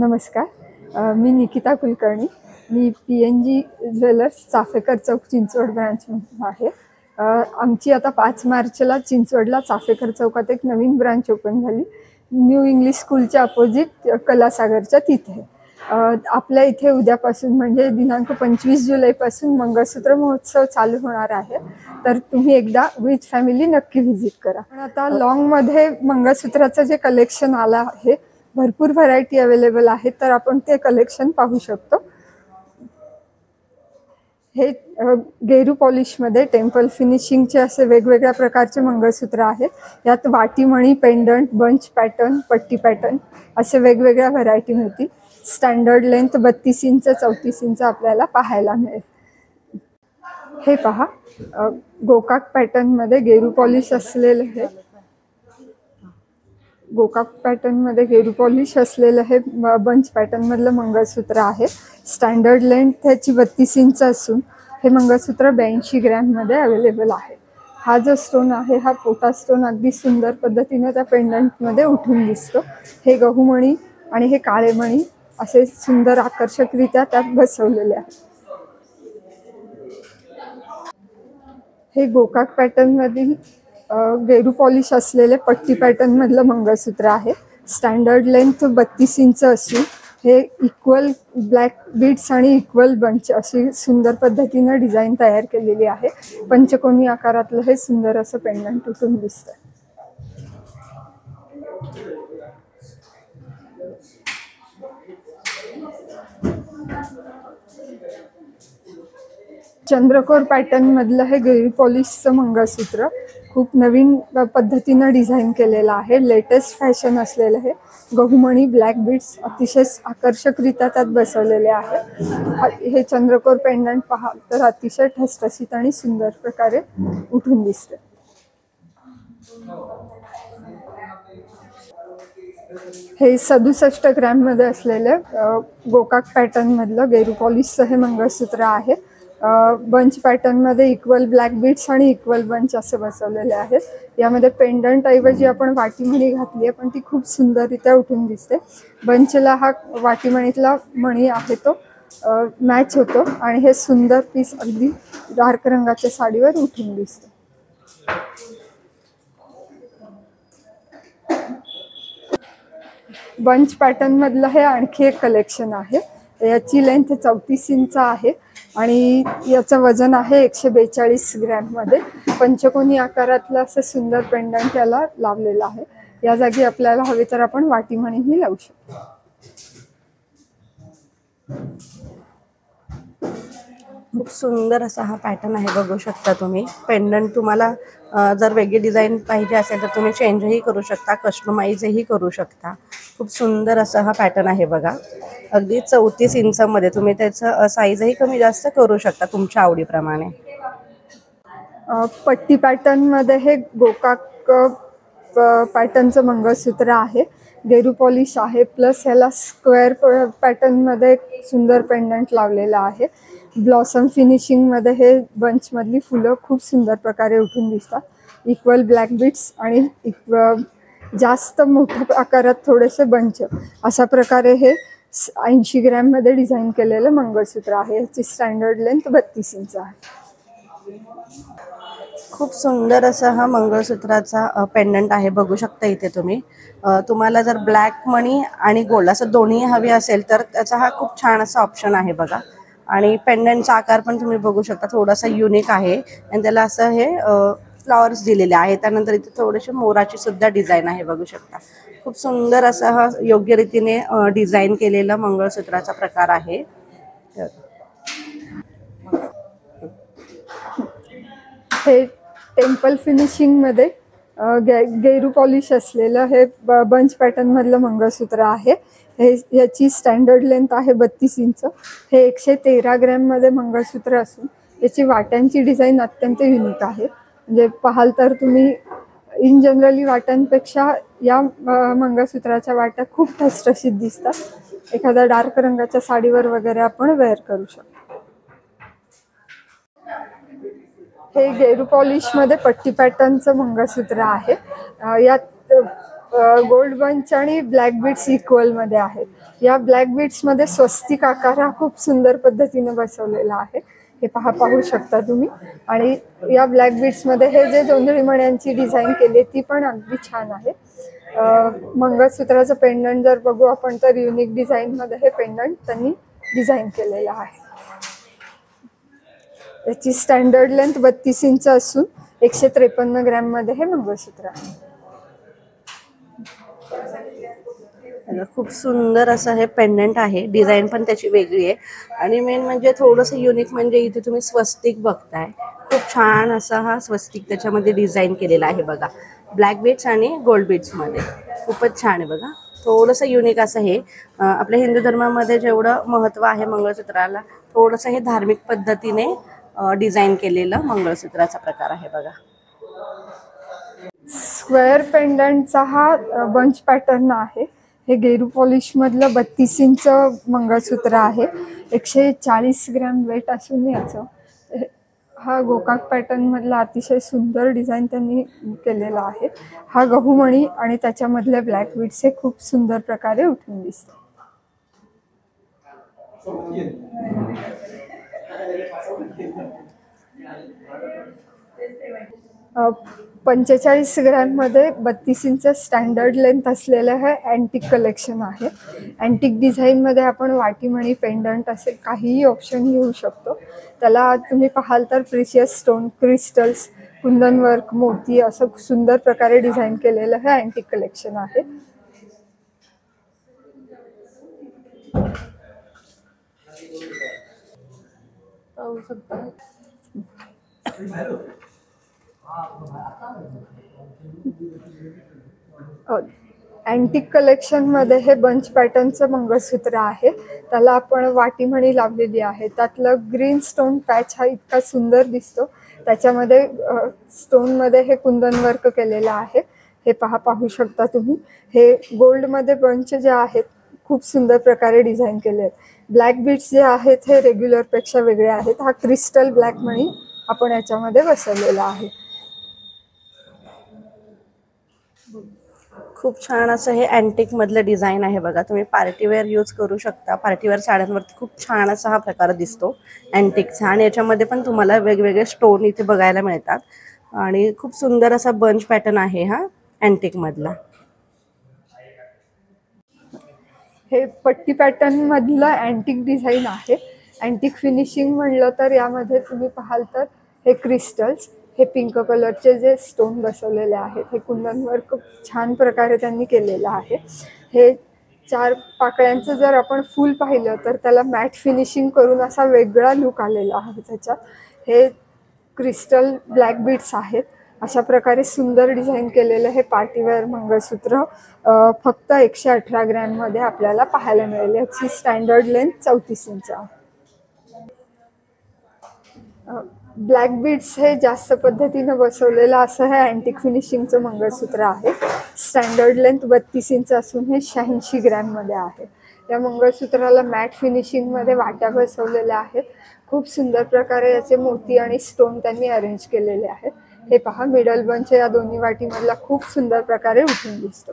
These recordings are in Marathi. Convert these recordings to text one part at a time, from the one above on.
नमस्कार. मी निकिता कुलकर्णी. मी PNG ज्वेलर्स चाफेकर चौक चिंचवड ब्रांचमधून आहे. आमची आता 5 मार्चला चिंचवडला चाफेकर चौकात एक नवीन ब्रांच ओपन झाली. न्यू इंग्लिश स्कूलच्या अपोजिट कलासागरच्या तिथे. आपल्या इथे उद्यापासून म्हणजे दिनांक 25 जुलैपासून मंगळसूत्र महोत्सव चालू होणार आहे. तर तुम्ही एकदा विथ फॅमिली नक्की व्हिजिट करा. पण आता लॉंगमध्ये मंगळसूत्राचं जे कलेक्शन आलं आहे, भरपूर व्हरायटी अवेलेबल आहे, तर आपण ते कलेक्शन पाहू शकतो. हे गेरू पॉलिशमध्ये टेम्पल फिनिशिंगचे असे वेगवेगळ्या प्रकारचे मंगळसूत्र आहेत. यात वाटीमणी, पेंडंट, बंच पॅटर्न, पट्टी पॅटर्न असे वेगवेगळ्या व्हरायटी मिळतील. स्टँडर्ड लेंथ 32 इंच 34 इंच आपल्याला पाहायला मिळेल. हे पहा, गोकाक पॅटर्नमध्ये गेरू पॉलिश असलेलं हे गेरू पॉलिश असलेलं हे बंच पॅटर्न मधलं मंगळसूत्र आहे. स्टँडर्ड लेंथ त्याची 32 इंच असून हे मंगळसूत्र 82 ग्रॅम मध्ये अवेलेबल आहे. हा जो स्टोन आहे हा पोटा स्टोन अगदी सुंदर पद्धतीने त्या पेंडंट मध्ये उठून दिसतो. हे गहूमणी आणि हे काळे मणी असे सुंदर आकर्षकरित्या त्यात बसवलेले आहेत. हे गोकाक पॅटर्न मधील गेरू पॉलिश असलेले पट्टी पॅटर्न मधलं मंगळसूत्र आहे. स्टँडर्ड लेंथ 32 इंच असून हे इक्वल ब्लॅक बीड्स आणि इक्वल बंच अशी सुंदर पद्धतीने डिझाईन तयार केलेली आहे. पंचकोनी आकारातलं हे सुंदर असं पेंडंट उठून दिसतं. चंद्रकोर पॅटर्न मधलं हे गेरू पॉलिशचं मंगळसूत्र खूप नवीन पद्धतीने डिझाईन केलेलं आहे. लेटेस्ट फॅशन असलेलं हे गहूमणी ब्लॅक बीड्स अतिशय आकर्षकरित्या त्यात बसवलेले आहे. हे चंद्रकोर पेंडंट पहा तर अतिशय ठसठशीत आणि सुंदर प्रकारे उठून दिसते. हे 67 ग्रॅम मध्ये असलेले गोकाक पॅटर्न मधलं गेरू पॉलिशचं हे मंगळसूत्र आहे. बंच पॅटर्न मध्ये इक्वल ब्लॅक बीड्स आणि इक्वल बंच असे बसवलेले आहेत. यामध्ये पेंडंट ऐवजी आपण वाटीमणी घातली आहे, पण ती खूप सुंदररित्या उठून दिसते. बंचला हा वाटीमणीतला मणी आहे तो मॅच होतो आणि हे सुंदर पीस अगदी डार्क रंगाच्या साडीवर उठून दिसते. बंच पॅटर्न मधलं हे आणखी एक कलेक्शन आहे. याची लेंथ 34 इंच आहे आणि याचं वजन आहे 142 ग्रॅम मध्ये. पंचकोनी आकारातलं असं सुंदर पेंडंट याला लावलेलं आहे. या जागी आपल्याला हवे तर आपण वाटीमणीही लावू शकतो. खूप सुंदर असा हा पॅटर्न आहे, बघू शकता तुम्ही. पेंडंट तुम्हाला जर वेगळी डिझाईन पाहिजे असेल तर तुम्ही चेंजही करू शकता, कस्टमाइजही करू शकता. खूप सुंदर असा हा पॅटर्न आहे बघा. अगदी 34 इंचमध्ये तुम्ही त्याचं साईजही कमी जास्त करू शकता तुमच्या आवडीप्रमाणे. पट्टी पॅटर्न मध्ये हे गोकाक पॅटर्नचं मंगळसूत्र आहे. गेरू पॉलिश आहे प्लस ह्याला स्क्वेअर पॅटर्न मध्ये सुंदर पेंडंट लावलेला आहे. ब्लॉसम फिनिशिंग मध्ये हे बंच मधली फुलं खूप सुंदर प्रकारे उठून दिसतात. इक्वल ब्लॅक बीड्स आणि जास्त मोठ्या आकारात थोडेसे बंच अशा प्रकारे हे 80 ग्रॅम मध्ये डिझाईन केलेलं मंगळसूत्र आहे. याची स्टँडर्ड लेंथ 32 इंच आहे. खूप सुंदर असा हा मंगळसूत्राचा पेंडंट आहे, बघू शकता इथे तुम्ही. तुम्हाला जर ब्लॅक मणी आणि गोल्ड असं दोन्ही हवे असेल तर त्याचा हा खूप छान असा ऑप्शन आहे बघा. आणि पेंडंटचा आकार पण तुम्ही बघू शकता, थोडासा युनिक आहे आणि त्याला असं हे फ्लॉवर्स दिलेले आहे. त्यानंतर इथे थोडेसे मोराची सुद्धा डिझाईन आहे, बघू शकता. खूप सुंदर असा हा योग्य रीतीने डिझाईन केलेला मंगळसूत्राचा प्रकार आहे. हे टेम्पल फिनिशिंग मध्ये गेरू पॉलिश असलेलं हे बंच पॅटर्न मधलं मंगळसूत्र आहे. याची स्टँडर्ड लेंथ आहे 32 इंच. हे 113 ग्रॅम मध्ये मंगळसूत्र असून याची वाट्यांची डिझाईन अत्यंत युनिक आहे. म्हणजे पाहाल तर तुम्ही इन जनरली वाट्यांपेक्षा या मंगळसूत्राच्या वाट्या खूप ठसठशीत दिसतात. एखाद्या डार्क रंगाच्या साडीवर वगैरे आपण वेअर करू शकतो. हे गेरू पॉलिश मध्ये पट्टी पॅटर्नचं मंगळसूत्र आहे. यात गोल्ड बंच आणि ब्लॅक बीड्स इक्वल मध्ये आहेत. या ब्लॅक बीड्स मध्ये स्वस्तिक आकार हा खूप सुंदर पद्धतीने बसवलेला आहे. हे पाहू शकता तुम्ही. आणि या ब्लॅक बीड्स मध्ये हे जे जोंधळी मण्यांची डिझाईन केली ती पण अगदी छान आहे. मंगळसूत्राचं पेंडंट जर बघू आपण तर युनिक डिझाईन मध्ये हे पेंडंट त्यांनी डिझाईन केलेलं आहे. याची स्टँडर्ड लेंथ 32 इंच असून 153 ग्रॅम मध्ये हे मंगळसूत्र आहे. खूप सुंदर असं हे पेंडंट आहे. डिझाईन पण त्याची वेगळी आहे आणि मेन म्हणजे थोडंसं युनिक म्हणजे इथे तुम्ही स्वस्तिक बघताय. खूप छान असा हा स्वस्तिक त्याच्यामध्ये डिझाईन केलेला आहे बघा. ब्लॅक बीड्स आणि गोल्ड बीड्स मध्ये खूपच छान आहे बघा. थोडंसं युनिक असं हे आपल्या हिंदू धर्मामध्ये जेवढं महत्त्व आहे मंगळसूत्राला, थोडंसं हे धार्मिक पद्धतीने डिझाईन केलेलं मंगळसूत्राचा प्रकार आहे बघा. स्क्वेअर पेंडंटचा हा बंच पॅटर्न आहे. हे गेरू पॉलिश मधलं 32 इंच मंगळसूत्र आहे. 140 ग्रॅम वेट असून याचं हा गोकाक पॅटर्न मधला अतिशय सुंदर डिझाईन त्यांनी केलेला आहे. हा गहूमणी आणि त्याच्यामधले ब्लॅक बीड्स हे खूप सुंदर प्रकारे उठून दिसतात. 45 ग्रॅम मध्ये 32 इंच स्टँडर्ड लेंथ असलेलं हे अँटिक कलेक्शन आहे. अँटिक डिझाईन मध्ये आपण वाटीमणी, पेंडंट असे काहीही ऑप्शन घेऊ शकतो. त्याला तुम्ही पाहाल तर प्रिशियस स्टोन, क्रिस्टल्स, कुंदन वर्क, मोती असं सुंदर प्रकारे डिझाईन केलेलं हे अँटिक कलेक्शन आहे. अँटिक कलेक्शन मध्ये हे बंच पॅटर्नचं मंगळसूत्र आहे. त्याला आपण वाटीमणी लावलेली आहे. त्यातलं ग्रीन स्टोन पॅच हा इतका सुंदर दिसतो. त्याच्यामध्ये स्टोन मध्ये हे कुंदन वर्क केलेलं आहे. हे पाहू शकता तुम्ही. हे गोल्ड मध्ये बंच जे आहेत खूप सुंदर प्रकारे डिझाईन केले आहेत. ब्लॅक बीड्स जे आहेत हे रेग्युलर पेक्षा वेगळे आहेत. हा क्रिस्टल ब्लॅक मणी आपण याच्यामध्ये बसवलेला आहे. खूप छान असं हे अँटिक मधलं डिझाईन आहे बघा. तुम्ही पार्टीवेअर यूज करू शकता. पार्टीवेअर साड्यांवरती खूप छान असा हा प्रकार दिसतो अँटिकचा. आणि याच्यामध्ये पण तुम्हाला वेगवेगळे स्टोन इथे बघायला मिळतात आणि खूप सुंदर असा बंच पॅटर्न आहे हा अँटिक मधला. हे पट्टी पॅटर्न मधलं अँटिक डिझाईन आहे. अँटिक फिनिशिंग म्हणलं तर यामध्ये तुम्ही पाहाल तर हे क्रिस्टल्स, हे पिंक कलरचे जे स्टोन बसवलेले आहेत, हे कुंदन वर्क छान प्रकारे त्यांनी केलेलं आहे. हे 4 पाकळ्यांचं जर आपण फुल पाहिलं तर त्याला मॅट फिनिशिंग करून असा वेगळा लुक आलेला आहे त्याच्यात. हे क्रिस्टल ब्लॅक बीड्स आहेत. अशा प्रकारे सुंदर डिझाईन केलेलं हे पार्टीवेअर मंगळसूत्र फक्त 118 ग्रॅम मध्ये आपल्याला पाहायला मिळेल. याची स्टँडर्ड लेंथ 34 इंच आहे. ब्लॅक बीड्स हे जास्त पद्धतीनं बसवलेलं असं हे अँटिक फिनिशिंगचं मंगळसूत्र आहे. स्टँडर्ड लेंथ 32 इंच असून हे 86 ग्रॅम मध्ये आहे. या मंगळसूत्राला मॅट फिनिशिंग मध्ये वाट्या बसवलेल्या आहेत. खूप सुंदर प्रकारे याचे मोती आणि स्टोन त्यांनी अरेंज केलेले आहेत. हे पहा, मिडल बंच या दोन्ही वाटीमधला खूप सुंदर प्रकारे उठून दिसतो.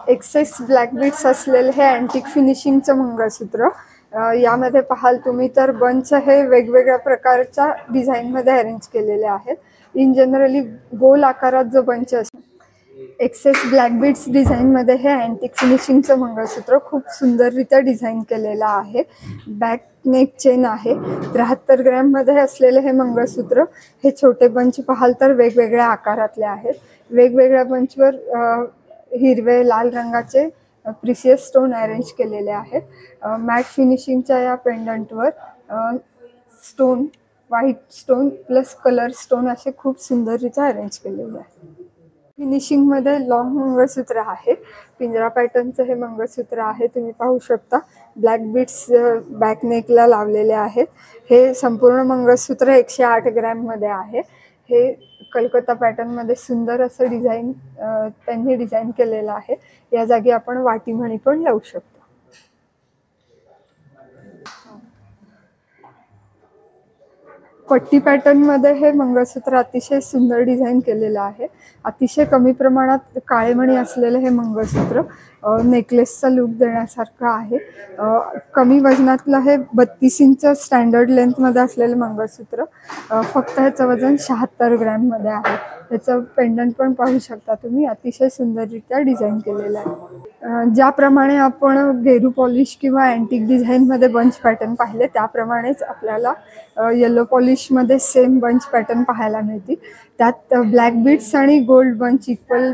एक्सेस ब्लॅक बीड्स असलेले हे अँटिक फिनिशिंगचं मंगळसूत्र. यामध्ये पाहाल तुम्ही तर बंच हे वेगवेगळ्या प्रकारच्या डिझाईन मध्ये अरेंज केलेले आहेत. इन जनरली गोल आकारात जो बंच असतो. एक्सेस ब्लॅक बीड्स डिझाईन मध्ये हे अँटिक फिनिशिंगचं मंगळसूत्र खूप सुंदररित्या डिझाईन केलेलं आहे. बॅक नेक चेन आहे. 73 ग्रॅम मध्ये असलेले हे मंगळसूत्र. हे छोटे बंच पाहाल तर वेगवेगळ्या आकारातले आहेत. वेगवेगळ्या बंचवर हिरवे, लाल रंगाचे प्रिशियस स्टोन अरेंज केलेले आहेत. मॅट फिनिशिंगच्या या पेंडंटवर stone, white stone plus colour stone असे खूप सुंदररित्या अरेंज केलेले आहेत. फिनिशिंग मध्ये लॉंग मंगळसूत्र आहे. पिंजरा पॅटर्नचं हे मंगळसूत्र आहे. तुम्ही पाहू शकता ब्लॅक बीड्स बॅक नेकला लावलेले आहेत. हे संपूर्ण मंगळसूत्र 108 ग्रॅम मध्ये आहे. हे कलकत्ता पॅटर्नमध्ये सुंदर असं डिझाईन त्यांनी डिझाईन केलेलं आहे. या जागी आपण वाटीमणी पण लावू शकतो. पट्टी पॅटर्नमध्ये हे मंगळसूत्र अतिशय सुंदर डिझाईन केलेलं आहे. अतिशय कमी प्रमाणात काळे मणी असलेलं हे मंगळसूत्र नेकलेसचा लुक देण्यासारखं आहे. कमी वजनातलं हे 32 इंच स्टँडर्ड लेंथमध्ये असलेलं मंगळसूत्र फक्त ह्याचं वजन 76 ग्रॅममध्ये आहे. ह्याचं पेंडंट पण पाहू शकता तुम्ही, अतिशय सुंदररित्या डिझाईन केलेलं आहे. ज्याप्रमाणे आपण गेरू पॉलिश किंवा अँटिक डिझाईनमध्ये बंच पॅटर्न पाहिले, त्याप्रमाणेच आपल्याला येलो पॉलिशमध्ये सेम बंच पॅटर्न पाहायला मिळतील. त्यात ब्लॅक बीड्स आणि गोल्ड बंच इक्वल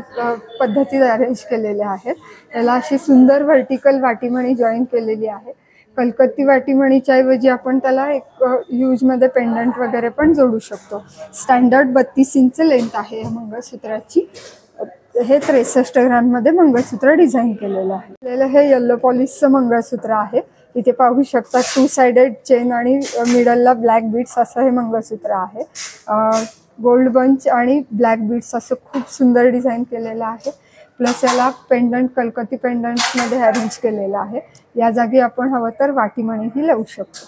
पद्धतीत अरेंज केलेले आहेत. त्याला अशी सुंदर व्हर्टिकल वाटीमणी जॉईन केलेली आहे. कलकत्ती वाटीमणीच्या ऐवजी आपण त्याला एक यूजमध्ये पेंडंट वगैरे पण जोडू शकतो. स्टँडर्ड 32 इंच लेंथ आहे या मंगळसूत्राची. हे 63 ग्रॅममध्ये मंगळसूत्र डिझाईन केलेलं आहे. हे येलो पॉलिशचं मंगळसूत्र आहे. इथे पाहू शकता 2 साइडेड चेन आणि मिडलला ब्लॅक बीड्स असं हे मंगळसूत्र आहे. गोल्ड बंच आणि ब्लॅक बीड्स असं खूप सुंदर डिझाईन केलेलं आहे. प्लस याला पेंडंट कलकत्ती पेंडंटमध्ये अरेंज केलेलं आहे. या जागी आपण हवं तर वाटीमणीही लावू शकतो.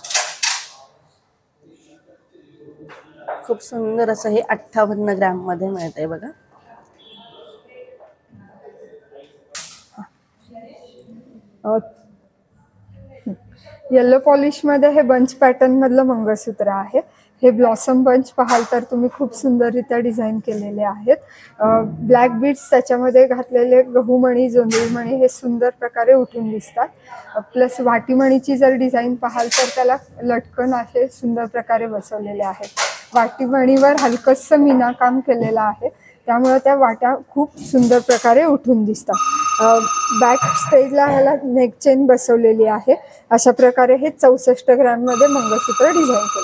खूप सुंदर असं हे 58 ग्रॅममध्ये मिळतंय बघा. येलो पॉलिशमध्ये हे बंच पॅटर्नमधलं मंगळसूत्र आहे. हे ब्लॉसम बंच पाहाल तर तुम्ही खूप सुंदररित्या डिझाईन केलेले आहेत. ब्लॅक बीड्स त्याच्यामध्ये घातलेले गहूमणी, जोंधळीमणी हे सुंदर प्रकारे उठून दिसतात. प्लस वाटीमणीची जर डिझाईन पाहाल तर त्याला लटकन असे सुंदर प्रकारे बसवलेले आहेत. वाटीमणीवर हलकंसं मीनाकाम केलेलं आहे, त्यामुळे त्या वाट्या खूप सुंदर प्रकारे उठून दिसतात. बॅक स्टेजला ह्याला नेक चेन बसवलेली आहे. अशा प्रकारे हे 64 ग्रॅममध्ये मंगळसूत्र डिझाईन केले.